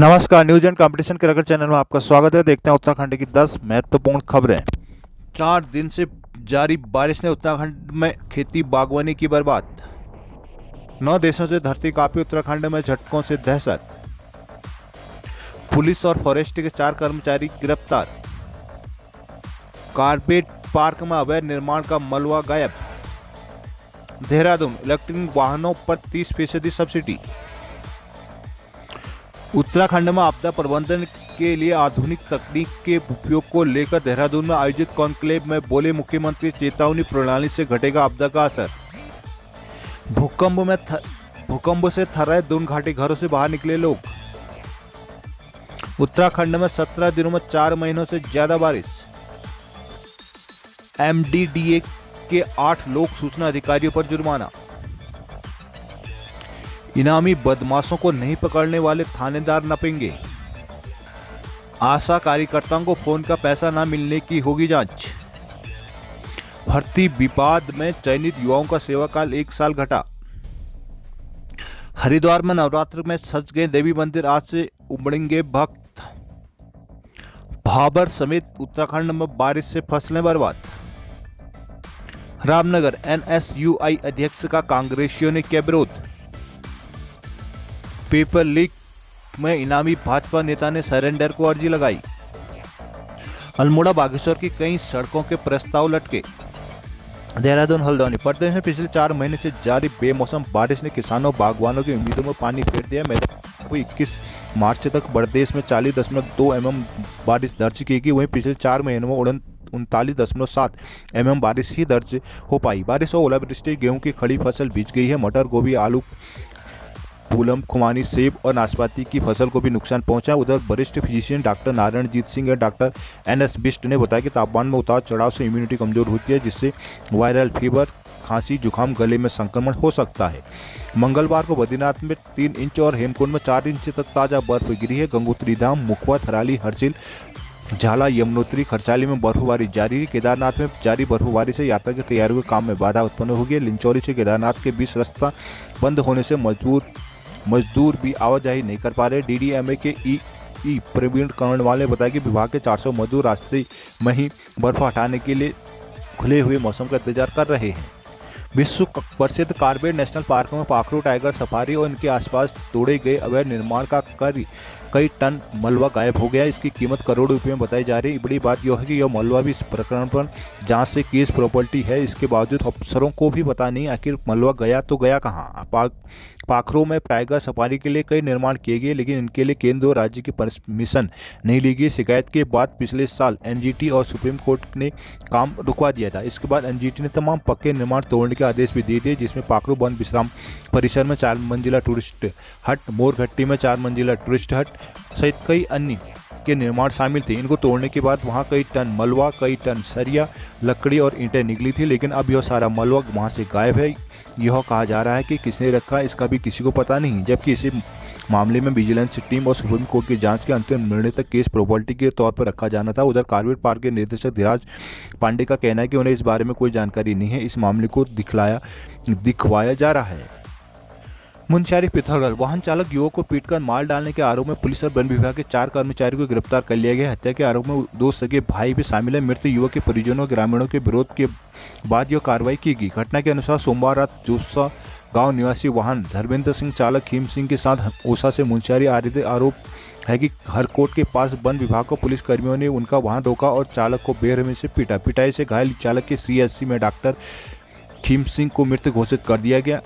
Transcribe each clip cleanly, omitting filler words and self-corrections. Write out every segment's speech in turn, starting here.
नमस्कार, news and competition के रगड़ चैनल में आपका स्वागत है। देखते हैं उत्तराखंड की 10 महत्वपूर्ण खबरें। 4 दिन से जारी बारिश ने उत्तराखंड में खेती बागवानी की बर्बाद। 9 देशों से धरती कांपी, उत्तराखंड में झटकों से दहशत। पुलिस और फॉरेस्ट के 4 कर्मचारी गिरफ्तार। कारपेट पार्क में अवैध निर्माण का मलबा गायब। देहरादून, इलेक्ट्रिक वाहनों पर 30% सब्सिडी। उत्तराखंड में आपदा प्रबंधन के लिए आधुनिक तकनीक के उपयोग को लेकर देहरादून में आयोजित कॉन्क्लेव में बोले मुख्यमंत्री, चेतावनी प्रणाली से घटेगा आपदा का असर। भूकंप से थर्राए दून घाटी, घरों से बाहर निकले लोग। उत्तराखंड में 17 दिनों में 4 महीनों से ज्यादा बारिश। MDDA के 8 लोक सूचना अधिकारियों पर जुर्माना। इनामी बदमाशों को नहीं पकड़ने वाले थानेदार नपेंगे। आशा कार्यकर्ताओं को फोन का पैसा न मिलने की होगी जांच। भर्ती विवाद में चयनित युवाओं का सेवाकाल 1 साल घटा। हरिद्वार में नवरात्र में सज गए देवी मंदिर, आज से उमड़ेंगे भक्त। भाबर समेत उत्तराखंड में बारिश से फसलें बर्बाद। रामनगर, NSUI अध्यक्ष का कांग्रेसियों ने किया विरोध। पेपर लीक में इनामी भाजपा नेता ने सरेंडर को अर्जी लगाई। अल्मोड़ा बागेश्वर की कई सड़कों के प्रस्ताव लटके। देहरादून हल्द्वानी, प्रदेश में पिछले 4 महीने से जारी बेमौसम बारिश ने किसानों बागवानों की उम्मीदों में पानी फेर दिया। 21 मार्च तक प्रदेश में 40.2 mm बारिश दर्ज की गई। वहीं पिछले 4 महीनों में 39.7 mm बारिश ही दर्ज हो पाई। बारिश और ओलावृष्टि गेहूं की खड़ी फसल भीग गई है। मटर, गोभी, आलू, फूलम, खुमानी, सेब और नाशपाती की फसल को भी नुकसान पहुंचा। उधर वरिष्ठ फिजिशियन डॉक्टर नारायणजीत सिंह और डॉक्टर NS बिष्ट ने बताया कि तापमान में उतार चढ़ाव से इम्यूनिटी कमजोर होती है, जिससे वायरल फीवर, खांसी, जुकाम, गले में संक्रमण हो सकता है। मंगलवार को बद्रीनाथ में 3 इंच और हेमकुंड में 4 इंच तक ताजा बर्फ गिरी है। गंगोत्री धाम, मुखवा, थराली, हरसिल, झाला, यमुनोत्री, खरसाली में बर्फबारी जारी है। केदारनाथ में जारी बर्फबारी से यात्रा की तैयारियों के काम में बाधा उत्पन्न होगी। लिंचौली से केदारनाथ के बीच रास्ता बंद होने से मजदूर भी आवाजाही नहीं कर पा रहे। DDMA के ई प्रवीण कर्णवाल ने बताया कि विभाग के 400 मजदूर रास्ते में ही बर्फ हटाने के लिए खुले हुए मौसम का इंतजार कर रहे हैं। विश्व प्रसिद्ध कारबेट नेशनल पार्क में पाखरू, टाइगर सफारी और इनके आसपास तोड़े गए अवैध निर्माण का कई टन मलबा गायब हो गया। इसकी कीमत करोड़ों रुपए में बताई जा रही है। बड़ी बात यह है कि यह मलबा भी इस प्रकरण पर जांच से केस प्रॉपर्टी है। इसके बावजूद अफसरों को भी पता नहीं आखिर मलबा गया तो गया कहां। पाखरू में टाइगर सफारी के लिए कई निर्माण किए गए, लेकिन इनके लिए केंद्र और राज्य की परमिशन नहीं ली गई। शिकायत के बाद पिछले साल NGT और सुप्रीम कोर्ट ने काम रुकवा दिया था। इसके बाद NGT ने तमाम पक्के निर्माण तोड़ने के आदेश भी दे दिए, जिसमें पाखरू वन विश्राम परिसर में 4 मंजिला टूरिस्ट हट, मोरघट्टी में 4 मंजिला टूरिस्ट हट सहित कई अन्य के निर्माण शामिल थे। इनको तोड़ने के बाद वहां कई टन मलबा, कई टन सरिया, लकड़ी और ईंटें निकली थी, लेकिन अब यह सारा मलबा वहां से गायब है। यह कहा जा रहा है कि किसने रखा, इसका भी किसी को पता नहीं, जबकि इसी मामले में विजिलेंस टीम और सुप्रीम कोर्ट की जांच के अंतिम निर्णय तक केस प्रॉपर्टी के तौर पर रखा जाना था। उधर कारपेट पार्क के निदेशक धीराज पांडे का कहना है कि उन्हें इस बारे में कोई जानकारी नहीं है। इस मामले को दिखवाया जा रहा है। मुनस्यारी, पिथौरागढ़, वाहन चालक युवक को पीटकर मार डालने के आरोप में पुलिस और वन विभाग के 4 कर्मचारियों को गिरफ्तार कर लिया गया। हत्या के आरोप में 2 सगे भाई भी शामिल है। मृत युवक के परिजनों और ग्रामीणों के विरोध के बाद यह कार्रवाई की गई। घटना के अनुसार सोमवार रात जोसा गांव निवासी वाहन धर्मेंद्र सिंह चालक खीम सिंह के साथ ओसा से मुनस्यारी आ रहे थे। आरोप है कि हरकोट के पास वन विभाग को पुलिस कर्मियों ने उनका वाहन रोका और चालक को बेरहमी से पीटा। पिटाई से घायल चालक के CHC में डॉक्टर खीम सिंह को मृत घोषित कर दिया गया।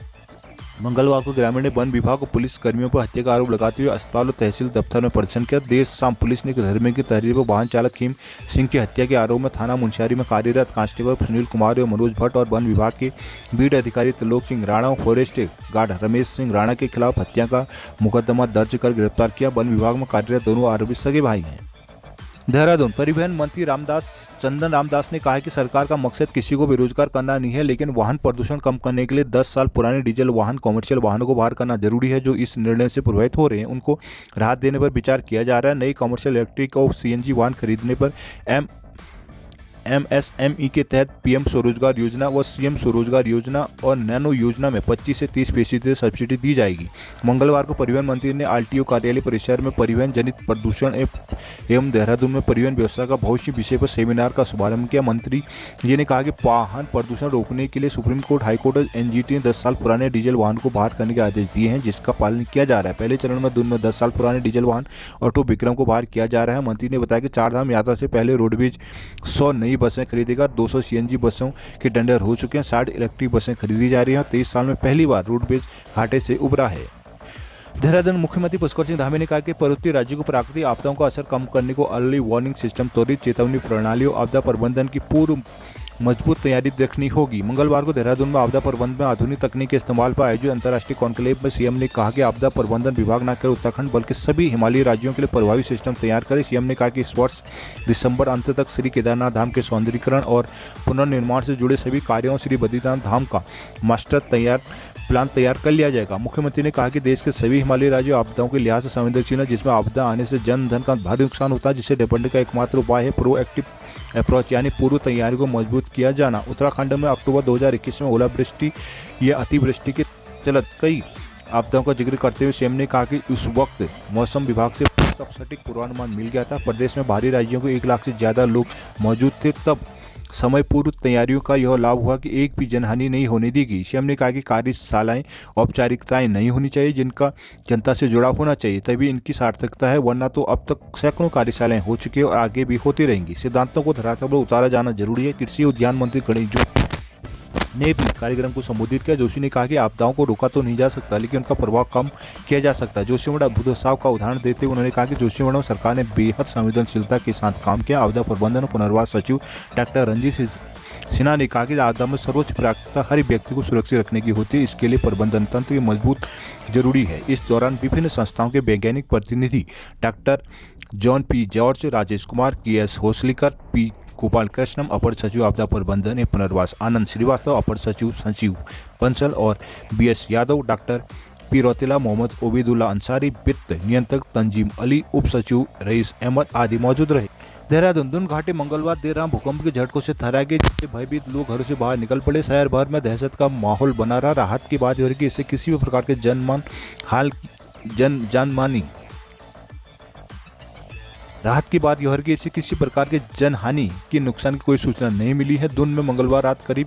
मंगलवार को ग्रामीण ने वन विभाग और पुलिस कर्मियों पर हत्या का आरोप लगाते हुए अस्पताल और तहसील दफ्तर में प्रदर्शन किया। देर शाम पुलिस ने धर्मे की तहरीर पर वाहन चालक खीम सिंह की हत्या के आरोप में थाना मुनस्यारी में कार्यरत कांस्टेबल सुनील कुमार और मनोज भट्ट और वन विभाग के बीट अधिकारी त्रिलोक सिंह राणा और फॉरेस्ट गार्ड रमेश सिंह राणा के खिलाफ हत्या का मुकदमा दर्ज कर गिरफ्तार किया। वन विभाग में कार्यरत दोनों आरोपी सगे भाई हैं। देहरादून, परिवहन मंत्री चंदन रामदास ने कहा है कि सरकार का मकसद किसी को बेरोजगार करना नहीं है, लेकिन वाहन प्रदूषण कम करने के लिए 10 साल पुराने डीजल वाहन, कमर्शियल वाहनों को बाहर करना जरूरी है। जो इस निर्णय से प्रभावित हो रहे हैं उनको राहत देने पर विचार किया जा रहा है। नई कमर्शियल इलेक्ट्रिक और CNG वाहन खरीदने पर MSME के तहत पीएम स्वरोजगार योजना व सीएम स्वरोजगार योजना और नैनो योजना में 25 से 30% सब्सिडी दी जाएगी। मंगलवार को परिवहन मंत्री ने आरटीओ कार्यालय परिसर में परिवहन जनित प्रदूषण एवं देहरादून में परिवहन व्यवस्था का भविष्य विषय पर सेमिनार का शुभारंभ किया। मंत्री जी ने कहा कि वाहन प्रदूषण रोकने के लिए सुप्रीम कोर्ट, हाईकोर्ट और एनजीटी ने 10 साल पुराने डीजल वाहन को बाहर करने के आदेश दिए हैं, जिसका पालन किया जा रहा है। पहले चरण में दून में 10 साल पुराने डीजल वाहन ऑटो विक्रम को बाहर किया जा रहा है। मंत्री ने बताया कि चारधाम यात्रा से पहले रोडवेज 100 नई बसें खरीदेगा, 200 सीएनजी बसों के टेंडर हो चुके हैं, 60 इलेक्ट्रिक बसें खरीदी जा रही हैं। 23 साल में पहली बार रोडवेज घाटे से उभरा है। देहरादून मुख्यमंत्री पुष्कर सिंह धामी ने कहा कि पूर्वोत्तर राज्यों को प्राकृतिक आपदाओं का असर कम करने को अर्ली वार्निंग सिस्टम, त्वरित चेतावनी प्रणाली और आपदा प्रबंधन की पूर्व मजबूत तैयारी रखनी होगी। मंगलवार को देहरादून में आपदा प्रबंधन में आधुनिक तकनीक के इस्तेमाल पर आयोजित अंतर्राष्ट्रीय कॉन्क्लेव में सीएम ने कहा कि आपदा प्रबंधन विभाग न केवल उत्तराखंड बल्कि सभी हिमालयी राज्यों के लिए प्रभावी सिस्टम तैयार करे। सीएम ने कहा कि इस वर्ष दिसंबर अंत तक श्री केदारनाथ धाम के सौंदर्यीकरण और पुनर्निर्माण से जुड़े सभी कार्यों, श्री बद्रीनाथ धाम का मास्टर प्लान तैयार कर लिया जाएगा। मुख्यमंत्री ने कहा कि देश के सभी हिमालयी राज्य आपदाओं के लिहाज से संवेदनशील है, जिसमें आपदा आने से जन धन का भारी नुकसान होता है, जिससे निपटने का एकमात्र उपाय है प्रोएक्टिव अप्रोच यानी पूर्व तैयारी को मजबूत किया जाना। उत्तराखंड में अक्टूबर 2021 में ओलावृष्टि या अतिवृष्टि के चलत कई आपदाओं का जिक्र करते हुए सीएम ने कहा कि उस वक्त मौसम विभाग से सटीक पूर्वानुमान मिल गया था। प्रदेश में बाहरी राज्यों के 1 लाख से ज्यादा लोग मौजूद थे, तब समय पूर्व तैयारियों का यह लाभ हुआ कि एक भी जनहानि नहीं होने दी गई। सीएम ने कहा कि कार्यशालाएं औपचारिकताएं नहीं होनी चाहिए, जिनका जनता से जुड़ाव होना चाहिए, तभी इनकी सार्थकता है, वरना तो अब तक सैकड़ों कार्यशालाएं हो चुकी है और आगे भी होती रहेंगी। सिद्धांतों को धरातल पर उतारा जाना जरूरी है। कृषि उद्यान मंत्री गणेश जोशी ने भी कार्यक्रम को संबोधित किया। जोशी ने कहा कि आपदाओं को रोका तो नहीं जा सकता, लेकिन उनका प्रभाव कम किया जा सकता है। जोशीमठ भूस्राव का उदाहरण देते हुए उन्होंने कहा कि जोशीमठ में सरकार ने बेहद संवेदनशीलता के साथ काम किया। आपदा प्रबंधन और पुनर्वास सचिव डॉक्टर रंजीत सिन्हा ने कहा कि आपदा में सर्वोच्च प्राथमिकता हर व्यक्ति को सुरक्षित रखने की होती है, इसके लिए प्रबंधन तंत्र मजबूत जरूरी है। इस दौरान विभिन्न संस्थाओं के वैज्ञानिक प्रतिनिधि doctor John P George, Rajesh Kumar, KS Hosalikar, P Gopal Krishnam, अपर सचिव आपदा प्रबंधन एवं पुनर्वास आनंद श्रीवास्तव, अपर सचिव संजीव बंसल और BS Yadav, doctor P Rautela, Mohammed Obaidullah Ansari, वित्त नियंत्रक तंजीम अली, उप सचिव रईस अहमद आदि मौजूद रहे। देहरादून दून घाटी मंगलवार देर रात भूकंप के झटकों से थर्राए गए, जिससे भयभीत लोग घरों से बाहर निकल पड़े। शहर भर में दहशत का माहौल बना रहा। राहत की बात हो रही कि इससे किसी भी प्रकार के किसी प्रकार के जनहानि की नुकसान की कोई सूचना नहीं मिली है। दून में मंगलवार रात करीब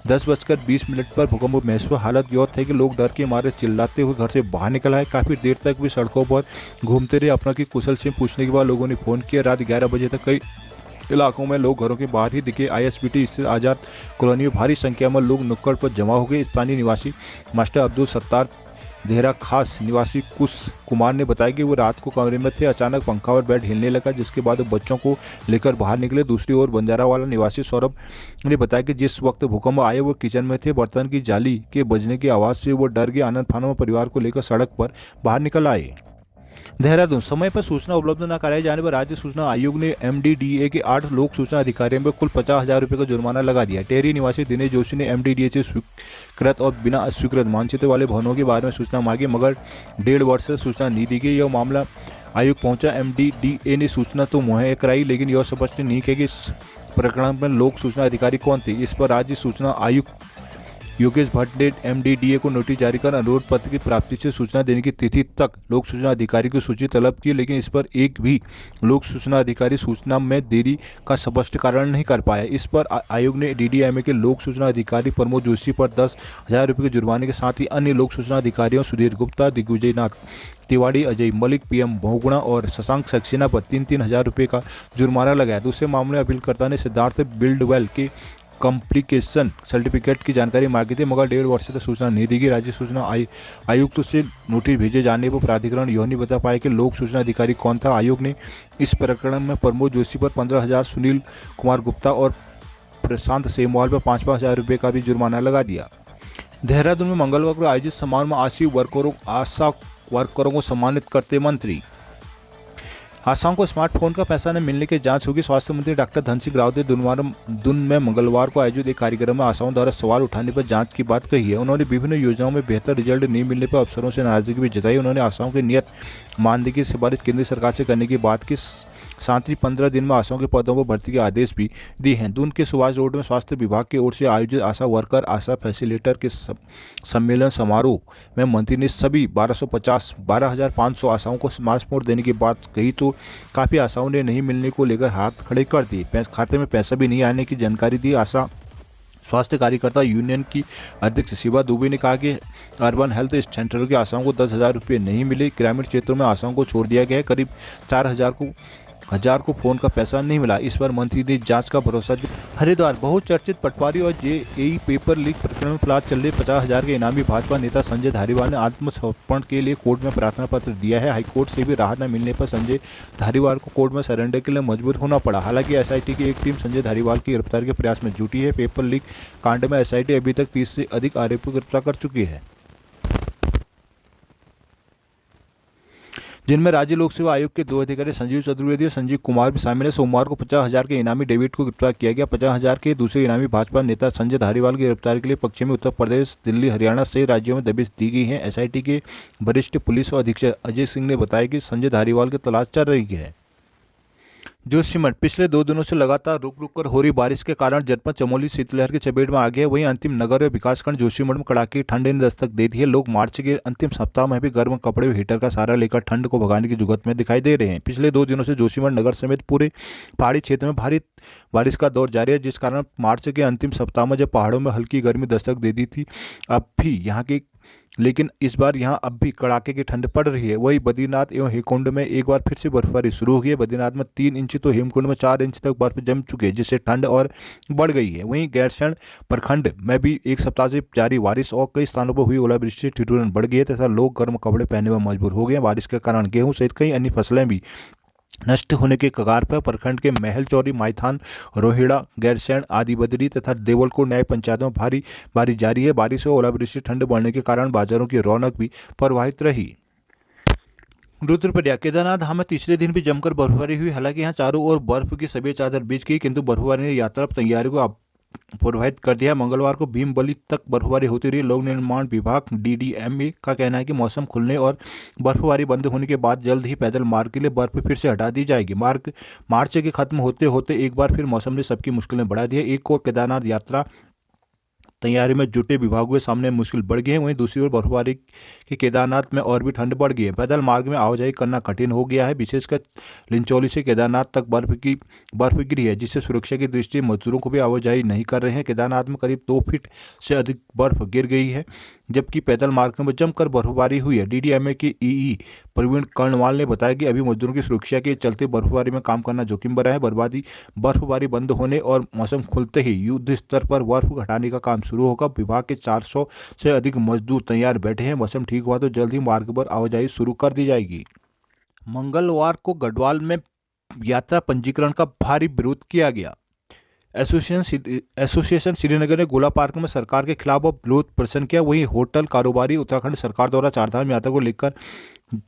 10:20 पर भूकंप महसूस हुआ। हालत यह थे कि लोग डर के मारे चिल्लाते हुए घर से बाहर निकल आए। काफी देर तक भी सड़कों पर घूमते रहे। अपनों की कुशल से पूछने के बाद लोगों ने फोन किया। रात 11 बजे तक कई इलाकों में लोग घरों के बाहर ही दिखे। ISBT स्थित आजाद कॉलोनी में भारी संख्या में लोग नुक्कड़ पर जमा हो गए। स्थानीय निवासी मास्टर अब्दुल सत्तार देहरा खास निवासी कुश कुमार ने बताया कि वो रात को कमरे में थे, अचानक पंखा और बेड हिलने लगा, जिसके बाद बच्चों को लेकर बाहर निकले। दूसरी ओर बंजारावाला निवासी सौरभ ने बताया कि जिस वक्त भूकंप आए वो किचन में थे। बर्तन की जाली के बजने की आवाज से वो डर गए। आनंद फानों में परिवार को लेकर सड़क पर बाहर निकल आए। देहरादून समय पर सूचना उपलब्ध न कराए जाने पर राज्य सूचना आयोग ने MDDA के 8 लोक सूचना अधिकारियों पर कुल 50,000 रुपये का जुर्माना लगा दिया। टेहरी निवासी दिनेश जोशी ने MDDA से स्वीकृत और बिना अस्वीकृत मानचित्र वाले भवनों के बारे में सूचना मांगी, मगर 1.5 वर्ष से सूचना नहीं दी गई। यह मामला आयोग पहुंचा। MDDA ने सूचना तो मुहैया कराई, लेकिन यह स्पष्ट नहीं किया कि इस प्रकरण में लोक सूचना अधिकारी कौन थे। इस पर राज्य सूचना आयुक्त योगेश भट्ट ने MDDA को नोटिस जारी कर अनुरोध पत्र की प्राप्ति से सूचना देने की तिथि तक लोक सूचना अधिकारी की सूची तलब की, लेकिन इस पर एक भी लोक सूचना अधिकारी सूचना में देरी का स्पष्ट कारण नहीं कर पाया। इस पर आयोग ने DDMA के लोक सूचना अधिकारी प्रमोद जोशी पर 10,000 रुपये के जुर्माने के साथ ही अन्य लोक सूचना अधिकारियों सुधीर गुप्ता, दिग्विजय नाथ तिवाड़ी, अजय मलिक, PM बहुगुणा और शशांक सक्सेना पर 3-3 हज़ार रुपये का जुर्माना लगाया। दूसरे मामले अपीलकर्ता ने सिद्धार्थ बिल्डवेल के कॉम्प्लिकेशन सर्टिफिकेट की जानकारी मांगी थी, मगर 1.5 वर्ष तक सूचना नहीं दी गई। राज्य सूचना आयुक्त से नोटिस भेजे जाने पर प्राधिकरण यह नहीं बता पाया कि लोक सूचना अधिकारी कौन था। आयोग ने इस प्रकरण में प्रमोद जोशी पर 15,000, सुनील कुमार गुप्ता और प्रशांत सेमवाल पर 5-5 हज़ार रुपये का भी जुर्माना लगा दिया। देहरादून में मंगलवार को आयोजित समारोह में आशा वर्करों को सम्मानित करते मंत्री। आशाओं को स्मार्टफोन का पैसा न मिलने की जांच होगी। स्वास्थ्य मंत्री डॉक्टर धन सिंह रावत ने दून में मंगलवार को आयोजित एक कार्यक्रम में आशाओं द्वारा सवाल उठाने पर जांच की बात कही है। उन्होंने विभिन्न योजनाओं में बेहतर रिजल्ट नहीं मिलने पर अफसरों से नाराजगी भी जताई। उन्होंने आशाओं की नियत मानदेय की सिफारिश केंद्र सरकार से करने की बात की। साथ ही 15 दिन में आशाओं के पदों पर भर्ती के आदेश भी दिए हैं। दून के सुभाष रोड में स्वास्थ्य विभाग की ओर से आयोजित आशा वर्कर आशा फैसिलिटेटर के सम्मेलन समारोह में मंत्री ने सभी 12,500 आशाओं को स्मार्टफोन देने की बात कही तो काफ़ी आशाओं ने नहीं मिलने को लेकर हाथ खड़े कर दिए। खाते में पैसा भी नहीं आने की जानकारी दी। आशा स्वास्थ्य कार्यकर्ता यूनियन की अध्यक्ष शिवा दुबे ने कहा कि अर्बन हेल्थ सेंटरों की आशाओं को 10,000 रुपये नहीं मिले। ग्रामीण क्षेत्रों में आशाओं को छोड़ दिया गया है। करीब 4,000 को फोन का पैसा नहीं मिला। इस पर मंत्री ने जांच का भरोसा दिया। हरिद्वार बहुचर्चित पटवारी और जेईई पेपर लीक प्रकरण में फिलहाल चल रहे 50,000 के इनामी भाजपा नेता संजय धारीवाल ने आत्मसमर्पण के लिए कोर्ट में प्रार्थना पत्र दिया है। हाईकोर्ट से भी राहत न मिलने पर संजय धारीवाल को कोर्ट में सरेंडर के लिए मजबूर होना पड़ा। हालांकि एसआईटी की एक टीम संजय धारीवाल की गिरफ्तारी के प्रयास में जुटी है। पेपर लीक कांड में एसआईटी अभी तक 30 से अधिक आरोपियों को गिरफ्तार कर चुकी है, जिनमें राज्य लोक सेवा आयोग के 2 अधिकारी संजीव चतुर्वेदी और संजीव कुमार भी शामिल है। सोमवार को 50,000 के इनामी डेविड को गिरफ्तार किया गया। 50,000 के दूसरे इनामी भाजपा नेता संजय धारीवाल की गिरफ्तारी के लिए पश्चिमी उत्तर प्रदेश, दिल्ली, हरियाणा से राज्यों में दबिश दी गई है। एसआईटी के वरिष्ठ पुलिस अधीक्षक अजय सिंह ने बताया कि संजय धारीवाल की तलाश चल रही है। जोशीमठ पिछले 2 दिनों से लगातार रुक रुक कर हो रही बारिश के कारण जनपद चमोली शीतलहर की चपेट में आ गया है। वहीं अंतिम नगर और विकासखंड जोशीमठ में कड़ाके की ठंड ने दस्तक दे दी है। लोग मार्च के अंतिम सप्ताह में भी गर्म कपड़े और हीटर का सहारा लेकर ठंड को भगाने की जुगत में दिखाई दे रहे हैं। पिछले 2 दिनों से जोशीमठ नगर समेत पूरे पहाड़ी क्षेत्र में भारी बारिश का दौर जारी है, जिस कारण मार्च के अंतिम सप्ताह में जब पहाड़ों में हल्की गर्मी दस्तक दे दी थी, लेकिन इस बार यहां अब भी कड़ाके की ठंड पड़ रही है। वही बद्रीनाथ एवं हेमकुंड में एक बार फिर से बर्फबारी शुरू हो गई है। बद्रीनाथ में 3 इंच तो हेमकुंड में 4 इंच तक बर्फ जम चुकी है, जिससे ठंड और बढ़ गई है। वहीं गैरसैंण प्रखंड में भी एक सप्ताह से जारी बारिश और कई स्थानों पर हुई ओलावृष्टि से ठिठुरन बढ़ गई है तथा लोग गर्म कपड़े पहनने में मजबूर हो गए। बारिश के कारण गेहूं सहित कई अन्य फसलें भी नष्ट होने के कगार पर। प्रखंड के महलचौरी, मायथान, रोहिड़ा, गैरसैंण, आदिबदरी तथा देवलकोट न्याय पंचायतों में भारी बारिश जारी है। बारिश और ओलावृष्टि ठंड बढ़ने के कारण बाजारों की रौनक भी प्रभावित रही। रुद्रप्रयाग केदारनाथ धाम में तीसरे दिन भी जमकर बर्फबारी हुई। हालांकि यहां चारों ओर बर्फ की सभी चादर बिछ गई, किंतु बर्फबारी ने यात्रा तैयारी को प्रभावित कर दिया। मंगलवार को भीमबली तक बर्फबारी होती रही। लोक निर्माण विभाग डीडीएमए का कहना है कि मौसम खुलने और बर्फबारी बंद होने के बाद जल्द ही पैदल मार्ग के लिए बर्फ फिर से हटा दी जाएगी। मार्च के खत्म होते होते एक बार फिर मौसम ने सबकी मुश्किलें बढ़ा दी है। एक और केदारनाथ यात्रा तैयारी में जुटे विभागों के सामने मुश्किल बढ़ गई है। वहीं दूसरी ओर बर्फबारी के केदारनाथ में और भी ठंड बढ़ गई है। पैदल मार्ग में आवाजाही करना कठिन हो गया है। विशेषकर लिंचौली से केदारनाथ तक बर्फ गिरी है, जिससे सुरक्षा की दृष्टि मजदूरों को भी आवाजाही नहीं कर रहे हैं। केदारनाथ में करीब 2 फीट से अधिक बर्फ गिर गई है, जबकि पैदल मार्ग में जमकर बर्फबारी हुई है। डीडीएमए के ईई प्रवीण कर्णवाल ने बताया कि अभी मजदूरों की सुरक्षा के चलते बर्फबारी में काम करना जोखिम भरा है। बर्फबारी बंद होने और मौसम खुलते ही युद्ध स्तर पर बर्फ हटाने का काम शुरू होगा। विभाग के 400 से अधिक मजदूर तैयार बैठे हैं। मौसम ठीक हुआ तो जल्द ही मार्ग पर आवाजाही शुरू कर दी जाएगी। मंगलवार को गढ़वाल में यात्रा पंजीकरण का भारी विरोध किया गया। एसोसिएशन श्रीनगर ने गोला पार्क में सरकार के खिलाफ विरोध प्रदर्शन किया। वहीं होटल कारोबारी उत्तराखंड सरकार द्वारा चारधाम यात्रा को लेकर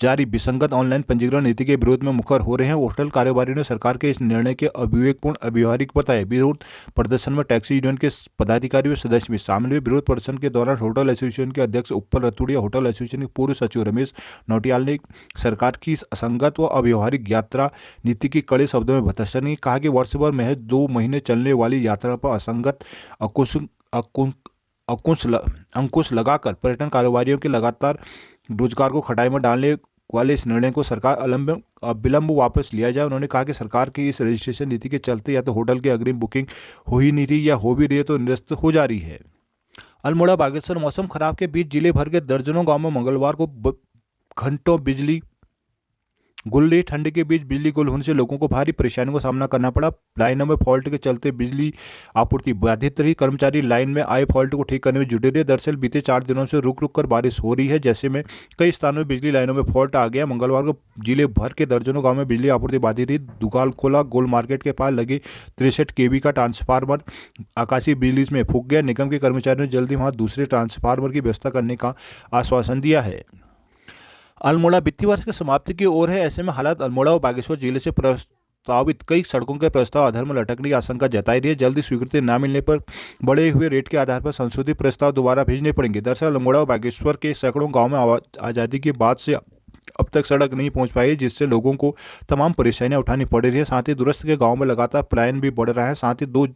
जारी विसंगत ऑनलाइन पंजीकरण नीति के विरोध में मुखर हो रहे हैं। होटल कारोबारी ने सरकार के इस निर्णय के अविवेकपूर्ण, अव्यवहारिक बताया। विरोध प्रदर्शन में टैक्सी यूनियन के पदाधिकारी व सदस्य भी शामिल हुए। विरोध प्रदर्शन के दौरान होटल एसोसिएशन के अध्यक्ष उत्पल रतुड़िया, होटल एसोसिएशन के पूर्व सचिव रमेश नौटियाल ने सरकार की इस असंगत व अव्यवहारिक यात्रा नीति की कड़े शब्दों में भर्त्सना की। कहा कि वर्ष भर महज 2 महीने चलने वाली यात्रा पर असंगत अंकुश लगाकर पर्यटन कारोबारियों के लगातार रोजगार को खटाई में डालने वाले इस निर्णय को सरकार विलंब वापस लिया जाए। उन्होंने कहा कि सरकार की इस रजिस्ट्रेशन नीति के चलते या तो होटल की अग्रिम बुकिंग हो ही नहीं रही या हो भी रही है तो निरस्त हो जा रही है। अल्मोड़ा बागेश्वर मौसम खराब के बीच जिले भर के दर्जनों गांव में मंगलवार को घंटों बिजली गुल रही। ठंड के बीच बिजली गुल होने से लोगों को भारी परेशानियों का सामना करना पड़ा। लाइनों में फॉल्ट के चलते बिजली आपूर्ति बाधित रही। कर्मचारी लाइन में आए फॉल्ट को ठीक करने में जुटे रहे। दरअसल बीते 4 दिनों से रुक रुक कर बारिश हो रही है, जैसे में कई स्थानों में बिजली लाइनों में फॉल्ट आ गया। मंगलवार को जिले भर के दर्जनों गाँव में बिजली आपूर्ति बाधित रही। दुगालखोला गोल मार्केट के पास लगे 63 kV का ट्रांसफार्मर आकाशीय बिजली में फूंक गया। निगम के कर्मचारियों ने जल्दी वहां दूसरे ट्रांसफार्मर की व्यवस्था करने का आश्वासन दिया है। अल्मोड़ा वित्तीय वर्ष की समाप्ति की ओर है। ऐसे में हालात अल्मोड़ा और बागेश्वर जिले से प्रस्तावित कई सड़कों के प्रस्ताव आधार में लटकने की आशंका जताई रही है। जल्दी स्वीकृति न मिलने पर बढ़े हुए रेट के आधार पर संशोधित प्रस्ताव दोबारा भेजने पड़ेंगे। दरअसल अल्मोड़ा और बागेश्वर के सैकड़ों गाँव में आज़ादी के बाद से अब तक सड़क नहीं पहुंच पाई, जिससे लोगों को तमाम परेशानियां उठानी पड़ रही है। साथ ही दूरस्थ के गांव में लगातार पलायन भी बढ़ रहा है। साथ ही 2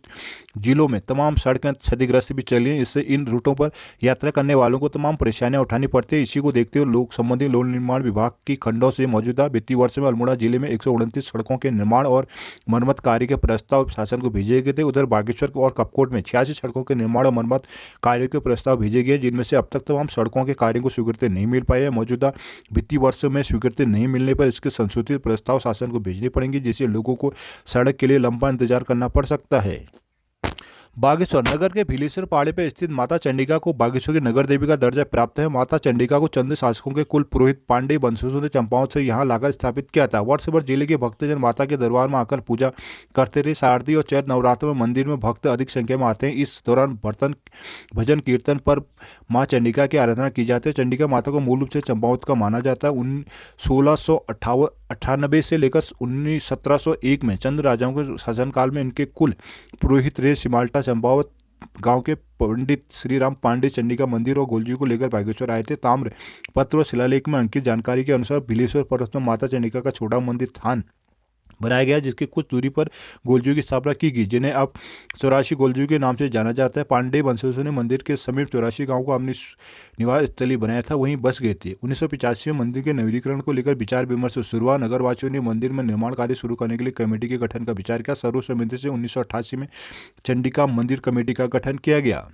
जिलों में तमाम सड़कें क्षतिग्रस्त भी चली हैं। इससे इन रूटों पर यात्रा करने वालों को तमाम परेशानियां उठानी पड़ती है। इसी को देखते हुए लोक संबंधी लोक निर्माण विभाग की खंडों से मौजूदा वित्तीय वर्ष में अल्मोड़ा जिले में 129 सड़कों के निर्माण और मरम्मत कार्य के प्रस्ताव शासन को भेजे गए थे। उधर बागेश्वर और कपकोट में 86 सड़कों के निर्माण और मरम्मत कार्यों के प्रस्ताव भेजे गए, जिनमें से अब तक तमाम सड़कों के कार्यों को स्वीकृति नहीं मिल पाई है। मौजूदा वित्तीय वर्ष में स्वीकृति नहीं मिलने पर इसके संशोधित प्रस्ताव शासन को भेजने पड़ेंगे, जिससे लोगों को सड़क के लिए लंबा इंतजार करना पड़ सकता है। बागेश्वर नगर के भीलेश्वर पहाड़ी पर स्थित माता चंडिका को बागेश्वर की नगर देवी का दर्जा प्राप्त है। माता चंडिका को चंद शासकों के कुल पुरोहित पांडे वंशजों ने चंपावत से यहां लाकर स्थापित किया था। वर्ष भर जिले के भक्तजन माता के दरबार में आकर पूजा करते रहे। शारदीय और चैत्र नवरात्र में मंदिर में भक्त अधिक संख्या में आते हैं। इस दौरान बर्तन भजन कीर्तन पर माँ चंडिका की आराधना की जाती है। चंडिका माता को मूल रूप से चंपावत का माना जाता है। 1698 से लेकर 1701 में चंद राजाओं के शासनकाल में इनके कुल पुरोहित रहे। सिमाल्टा चंपावत गांव के पंडित श्री राम पांडे चंडिका मंदिर और गोलजी को लेकर बागेश्वर आए थे। ताम्र पत्र और शिलालेख में अंकित जानकारी के अनुसार भीलेश्वर पर्वत में माता चंडिका का छोटा मंदिर स्थान बनाया गया, जिसकी कुछ दूरी पर गोलजू की स्थापना की गई, जिन्हें अब 84 गोलजू के नाम से जाना जाता है। पांडे वंशजों ने मंदिर के समीप 84 गांव को अपनी निवास स्थली बनाया था, वहीं बस गए थे। 1985 में मंदिर के नवीनीकरण को लेकर विचार विमर्श शुरू हुआ। नगरवासियों ने मंदिर में निर्माण कार्य शुरू करने के लिए कमेटी के गठन का विचार किया। सर्वसम्मति से 1988 में चंडिका मंदिर कमेटी का गठन किया गया।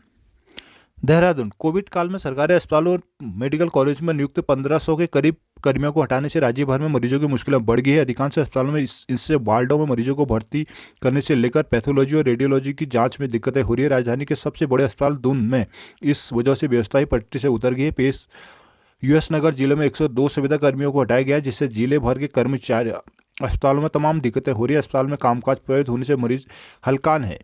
देहरादून कोविड काल में सरकारी अस्पतालों और मेडिकल कॉलेज में नियुक्त 1500 के करीब कर्मियों को हटाने से राज्य भर में मरीजों की मुश्किलें बढ़ गई है। अधिकांश अस्पतालों में इससे वार्डों में मरीजों को भर्ती करने से लेकर पैथोलॉजी और रेडियोलॉजी की जांच में दिक्कतें हो रही है। राजधानी के सबसे बड़े अस्पताल दून में इस वजह से व्यवस्था ही पटरी से उतर गई है। पेश यूएस नगर जिले में 102 संविदा कर्मियों को हटाया गया, जिससे जिले भर के कर्मचारी अस्पतालों में तमाम दिक्कतें हो रही है। अस्पताल में कामकाज प्रभावित होने से मरीज हलकान है।